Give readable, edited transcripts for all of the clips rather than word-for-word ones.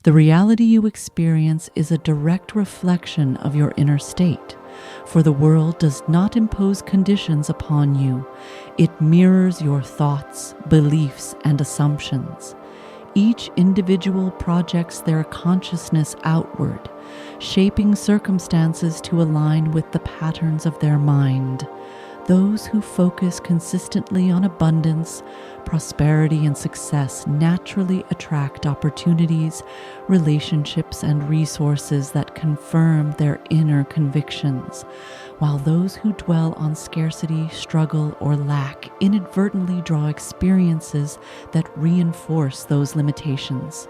The reality you experience is a direct reflection of your inner state, for the world does not impose conditions upon you. It mirrors your thoughts, beliefs, and assumptions. Each individual projects their consciousness outward, shaping circumstances to align with the patterns of their mind. Those who focus consistently on abundance, prosperity, and success naturally attract opportunities, relationships, and resources that confirm their inner convictions, while those who dwell on scarcity, struggle, or lack inadvertently draw experiences that reinforce those limitations.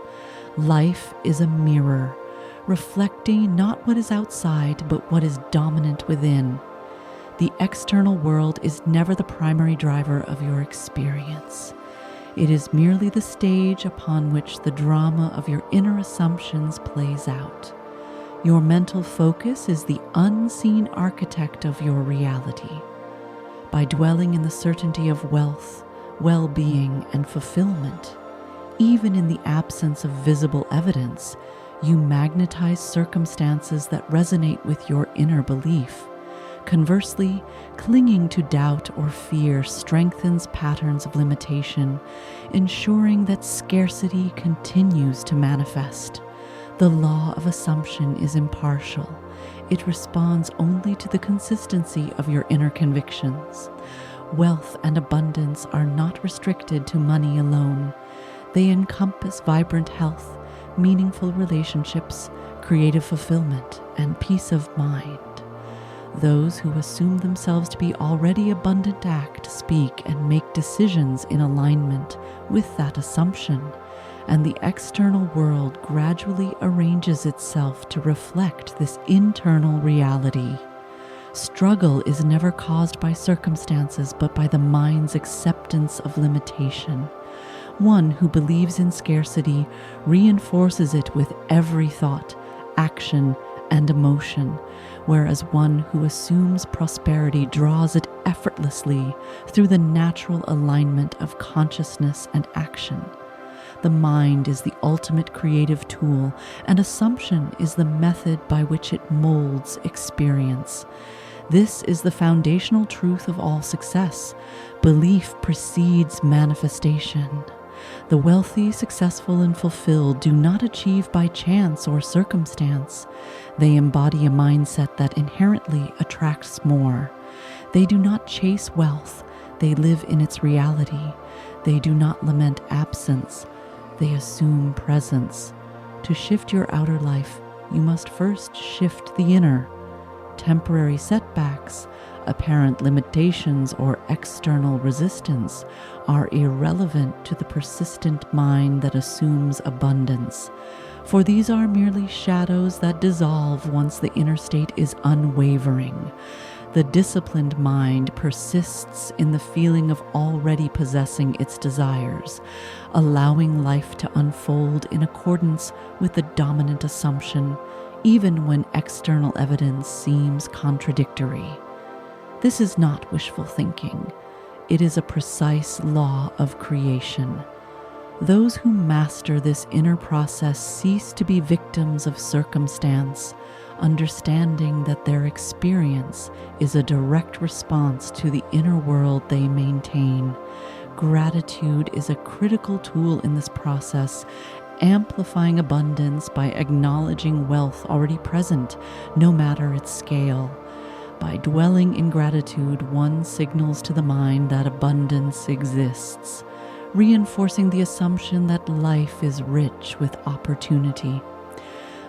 Life is a mirror, reflecting not what is outside, but what is dominant within. The external world is never the primary driver of your experience. It is merely the stage upon which the drama of your inner assumptions plays out. Your mental focus is the unseen architect of your reality. By dwelling in the certainty of wealth, well-being, and fulfillment, even in the absence of visible evidence, you magnetize circumstances that resonate with your inner belief. Conversely, clinging to doubt or fear strengthens patterns of limitation, ensuring that scarcity continues to manifest. The law of assumption is impartial. It responds only to the consistency of your inner convictions. Wealth and abundance are not restricted to money alone. They encompass vibrant health, meaningful relationships, creative fulfillment, and peace of mind. Those who assume themselves to be already abundant act, speak, and make decisions in alignment with that assumption, and the external world gradually arranges itself to reflect this internal reality. Struggle is never caused by circumstances, but by the mind's acceptance of limitation. One who believes in scarcity reinforces it with every thought, action, and emotion, whereas one who assumes prosperity draws it effortlessly through the natural alignment of consciousness and action. The mind is the ultimate creative tool, and assumption is the method by which it molds experience. This is the foundational truth of all success. Belief precedes manifestation. The wealthy, successful, and fulfilled do not achieve by chance or circumstance. They embody a mindset that inherently attracts more. They do not chase wealth. They live in its reality. They do not lament absence. They assume presence. To shift your outer life, you must first shift the inner. Temporary setbacks, apparent limitations, or external resistance are irrelevant to the persistent mind that assumes abundance, for these are merely shadows that dissolve once the inner state is unwavering. The disciplined mind persists in the feeling of already possessing its desires, allowing life to unfold in accordance with the dominant assumption, even when external evidence seems contradictory. This is not wishful thinking. It is a precise law of creation. Those who master this inner process cease to be victims of circumstance, understanding that their experience is a direct response to the inner world they maintain. Gratitude is a critical tool in this process, amplifying abundance by acknowledging wealth already present, no matter its scale. By dwelling in gratitude, one signals to the mind that abundance exists, reinforcing the assumption that life is rich with opportunity.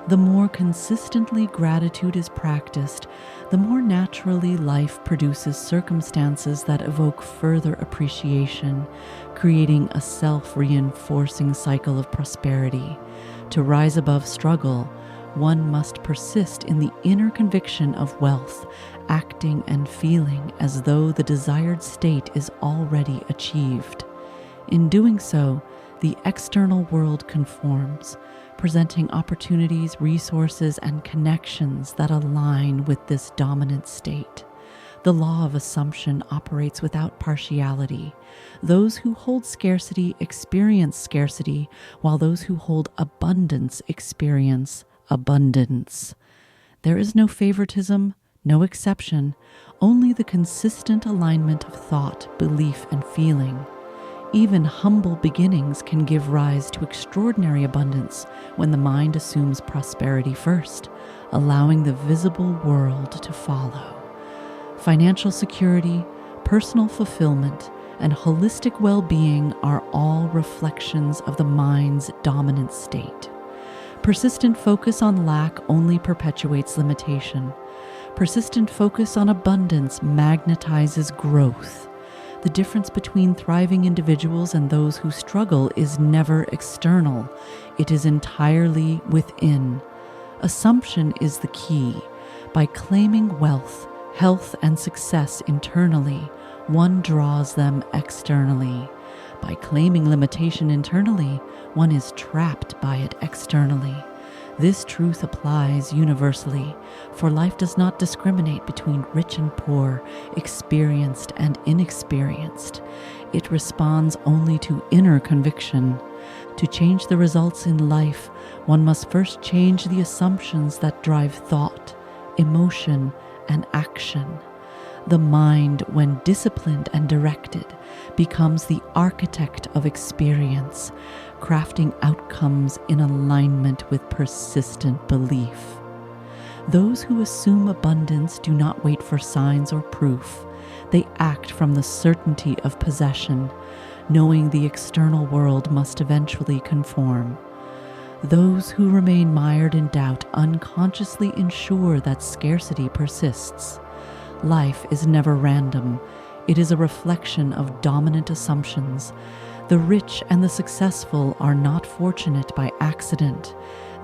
The more consistently gratitude is practiced, the more naturally life produces circumstances that evoke further appreciation, creating a self-reinforcing cycle of prosperity. To rise above struggle, one must persist in the inner conviction of wealth, acting and feeling as though the desired state is already achieved. In doing so, the external world conforms, presenting opportunities, resources, and connections that align with this dominant state. The law of assumption operates without partiality. Those who hold scarcity experience scarcity, while those who hold abundance experience abundance. There is no favoritism, no exception, only the consistent alignment of thought, belief, and feeling. Even humble beginnings can give rise to extraordinary abundance when the mind assumes prosperity first, allowing the visible world to follow. Financial security, personal fulfillment, and holistic well-being are all reflections of the mind's dominant state. Persistent focus on lack only perpetuates limitation. Persistent focus on abundance magnetizes growth. The difference between thriving individuals and those who struggle is never external. It is entirely within. Assumption is the key. By claiming wealth, health, and success internally, one draws them externally. By claiming limitation internally, one is trapped by it externally. This truth applies universally, for life does not discriminate between rich and poor, experienced and inexperienced. It responds only to inner conviction. To change the results in life, one must first change the assumptions that drive thought, emotion, and action. The mind, when disciplined and directed, becomes the architect of experience, crafting outcomes in alignment with persistent belief. Those who assume abundance do not wait for signs or proof. They act from the certainty of possession, knowing the external world must eventually conform. Those who remain mired in doubt unconsciously ensure that scarcity persists. Life is never random. It is a reflection of dominant assumptions. The rich and the successful are not fortunate by accident.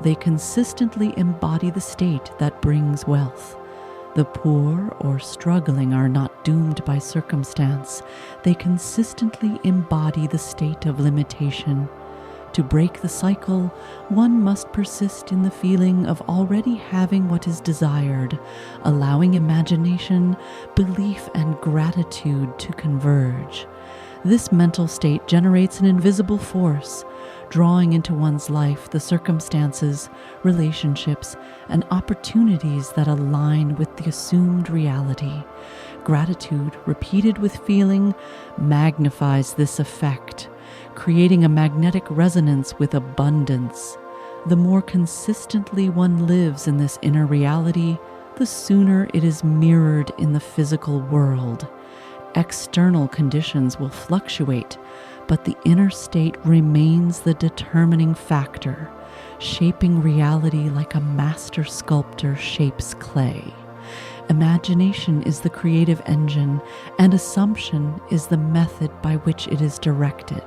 They consistently embody the state that brings wealth. The poor or struggling are not doomed by circumstance. They consistently embody the state of limitation. To break the cycle, one must persist in the feeling of already having what is desired, allowing imagination, belief, and gratitude to converge. This mental state generates an invisible force, drawing into one's life the circumstances, relationships, and opportunities that align with the assumed reality. Gratitude, repeated with feeling, magnifies this effect, creating a magnetic resonance with abundance. The more consistently one lives in this inner reality, the sooner it is mirrored in the physical world. External conditions will fluctuate, but the inner state remains the determining factor, shaping reality like a master sculptor shapes clay. Imagination is the creative engine, and assumption is the method by which it is directed.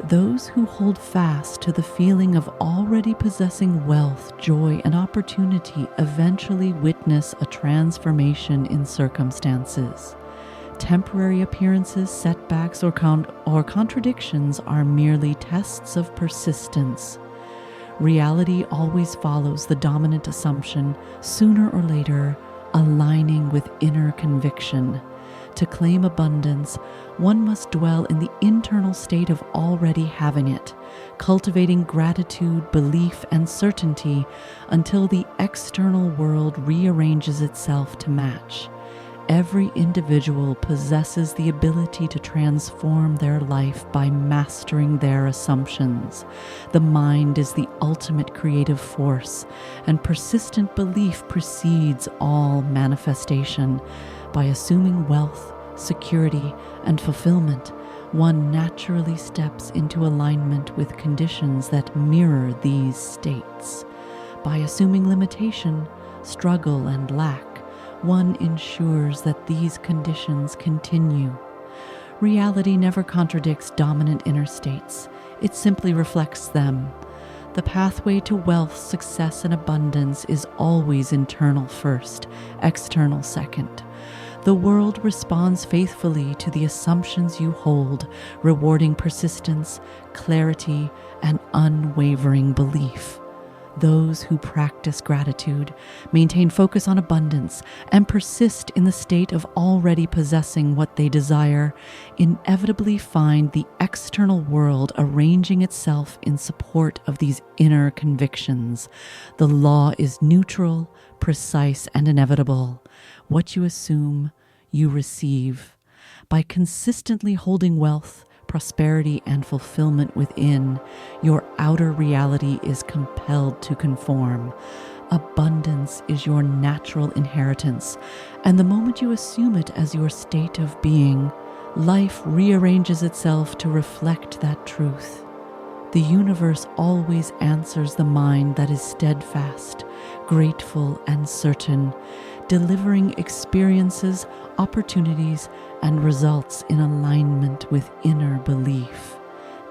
Those who hold fast to the feeling of already possessing wealth, joy, and opportunity eventually witness a transformation in circumstances. Temporary appearances, setbacks, or contradictions are merely tests of persistence. Reality always follows the dominant assumption, sooner or later, aligning with inner conviction. To claim abundance, one must dwell in the internal state of already having it, cultivating gratitude, belief, and certainty until the external world rearranges itself to match. Every individual possesses the ability to transform their life by mastering their assumptions. The mind is the ultimate creative force, and persistent belief precedes all manifestation. By assuming wealth, security, and fulfillment, one naturally steps into alignment with conditions that mirror these states. By assuming limitation, struggle, and lack, one ensures that these conditions continue. Reality never contradicts dominant inner states. It simply reflects them. The pathway to wealth, success, and abundance is always internal first, external second. The world responds faithfully to the assumptions you hold, rewarding persistence, clarity, and unwavering belief. Those who practice gratitude, maintain focus on abundance, and persist in the state of already possessing what they desire, inevitably find the external world arranging itself in support of these inner convictions. The law is neutral, precise, and inevitable. What you assume, you receive. By consistently holding wealth, prosperity, and fulfillment within, your outer reality is compelled to conform. Abundance is your natural inheritance, and the moment you assume it as your state of being, life rearranges itself to reflect that truth. The universe always answers the mind that is steadfast, grateful, and certain, delivering experiences, opportunities, and results in alignment with inner belief.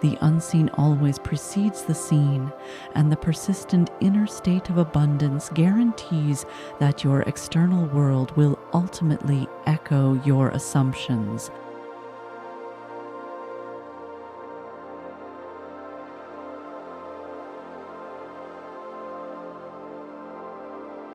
The unseen always precedes the seen, and the persistent inner state of abundance guarantees that your external world will ultimately echo your assumptions.